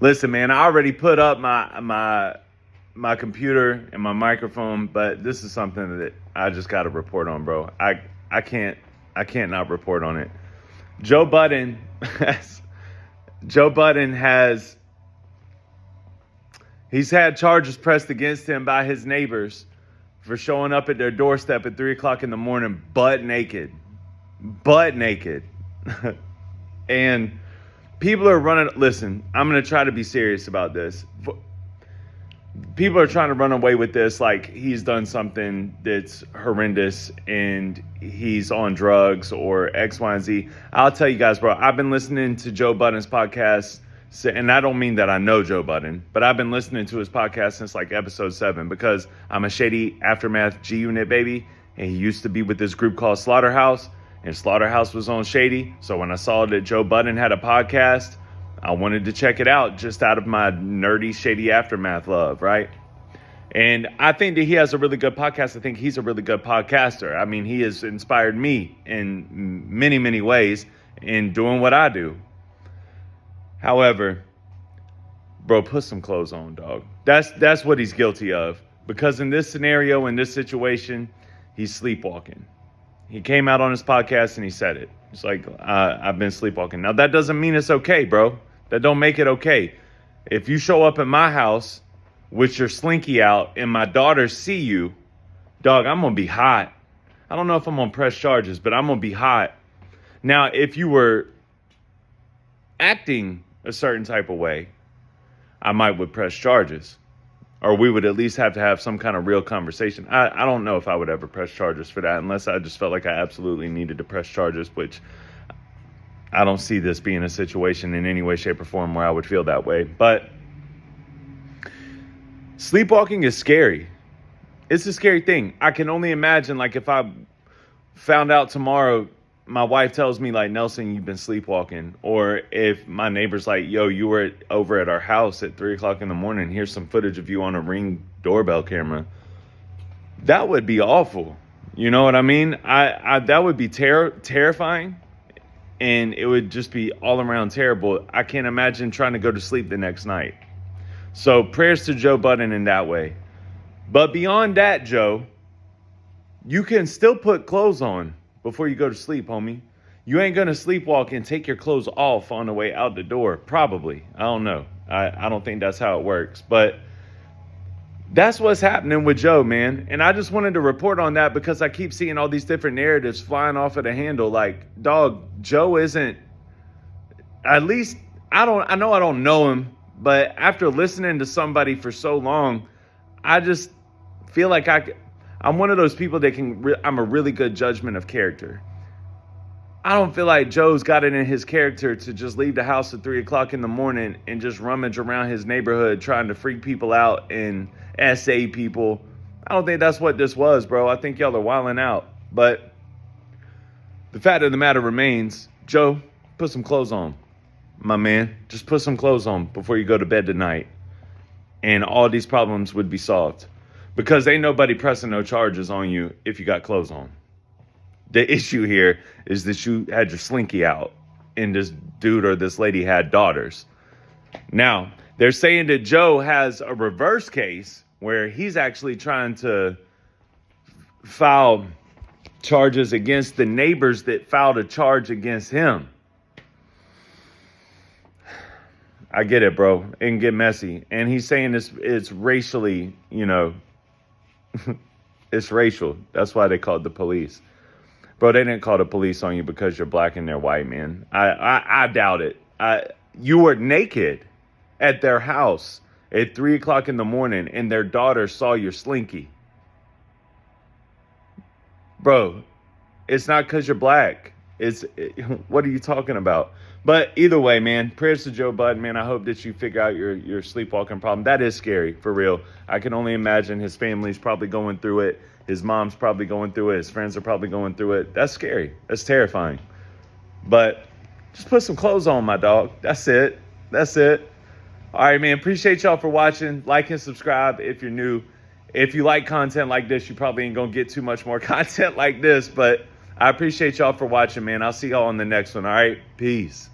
Listen, man, I already put up my computer and my microphone, but this is something that I just got to report on, bro. I can't not report on it. Joe Budden Joe Budden he's had charges pressed against him by his neighbors for showing up at their doorstep at 3 o'clock in the morning, butt naked. And people are running. Listen, I'm going to try to be serious about this. People are trying to run away with this like he's done something that's horrendous and he's on drugs or X, Y, and Z. I'll tell you guys, bro, I've been listening to Joe Budden's podcast, and I don't mean that I know Joe Budden, but I've been listening to his podcast since like episode 7 because I'm a Shady Aftermath G Unit baby, and he used to be with this group called Slaughterhouse, and Slaughterhouse was on Shady. So when I saw that Joe Budden had a podcast, I wanted to check it out just out of my nerdy Shady Aftermath love, right? And I think that he has a really good podcast. I think he's a really good podcaster. I mean, he has inspired me in many, many ways in doing what I do. However, bro, put some clothes on, dog. That's what he's guilty of. Because in this scenario, in this situation, he's sleepwalking. He came out on his podcast and he said it. It's like, I've been sleepwalking. Now, that doesn't mean it's okay, bro. That don't make it okay. If you show up at my house with your slinky out and my daughters see you, dog, I'm going to be hot. I don't know if I'm going to press charges, but I'm going to be hot. Now, if you were acting a certain type of way, I might would press charges. Or we would at least have to have some kind of real conversation. I don't know if I would ever press charges for that unless I just felt like I absolutely needed to press charges, which I don't see this being a situation in any way, shape, or form where I would feel that way. But sleepwalking is scary. It's a scary thing. I can only imagine, like, if I found out tomorrow, my wife tells me, like, Nelson, you've been sleepwalking. Or if my neighbor's like, yo, you were over at our house at 3 o'clock in the morning. Here's some footage of you on a Ring doorbell camera. That would be awful. You know what I mean? I that would be terrifying. And it would just be all around terrible. I can't imagine trying to go to sleep the next night. So prayers to Joe Budden in that way. But beyond that, Joe, you can still put clothes on before you go to sleep, homie. You ain't going to sleepwalk and take your clothes off on the way out the door. Probably. I don't know. I don't think that's how it works. But that's what's happening with Joe, man. And I just wanted to report on that because I keep seeing all these different narratives flying off of the handle. Like, dog, Joe isn't, at least, I know I don't know him, but after listening to somebody for so long, I just feel like I'm one of those people that I'm a really good judgment of character. I don't feel like Joe's got it in his character to just leave the house at 3 o'clock in the morning and just rummage around his neighborhood trying to freak people out and SA people. I don't think that's what this was, bro. I think y'all are wilding out. But the fact of the matter remains, Joe, put some clothes on, my man. Just put some clothes on before you go to bed tonight. And all these problems would be solved. Because ain't nobody pressing no charges on you if you got clothes on. The issue here is that you had your slinky out and this dude or this lady had daughters. Now, they're saying that Joe has a reverse case where he's actually trying to file charges against the neighbors that filed a charge against him. I get it, bro. It can get messy. And he's saying it's racially, it's racial. That's why they called the police. Bro, they didn't call the police on you because you're black and they're white, man. I doubt it. You were naked at their house at 3 o'clock in the morning and their daughter saw your slinky. Bro, it's not because you're black. What are you talking about? But either way, man, prayers to Joe Budden, man. I hope that you figure out your sleepwalking problem. That is scary, for real. I can only imagine his family's probably going through it. His mom's probably going through it. His friends are probably going through it. That's scary. That's terrifying. But just put some clothes on, my dog. That's it. All right, man. Appreciate y'all for watching. Like and subscribe if you're new. If you like content like this, you probably ain't going to get too much more content like this. But I appreciate y'all for watching, man. I'll see y'all on the next one. All right? Peace.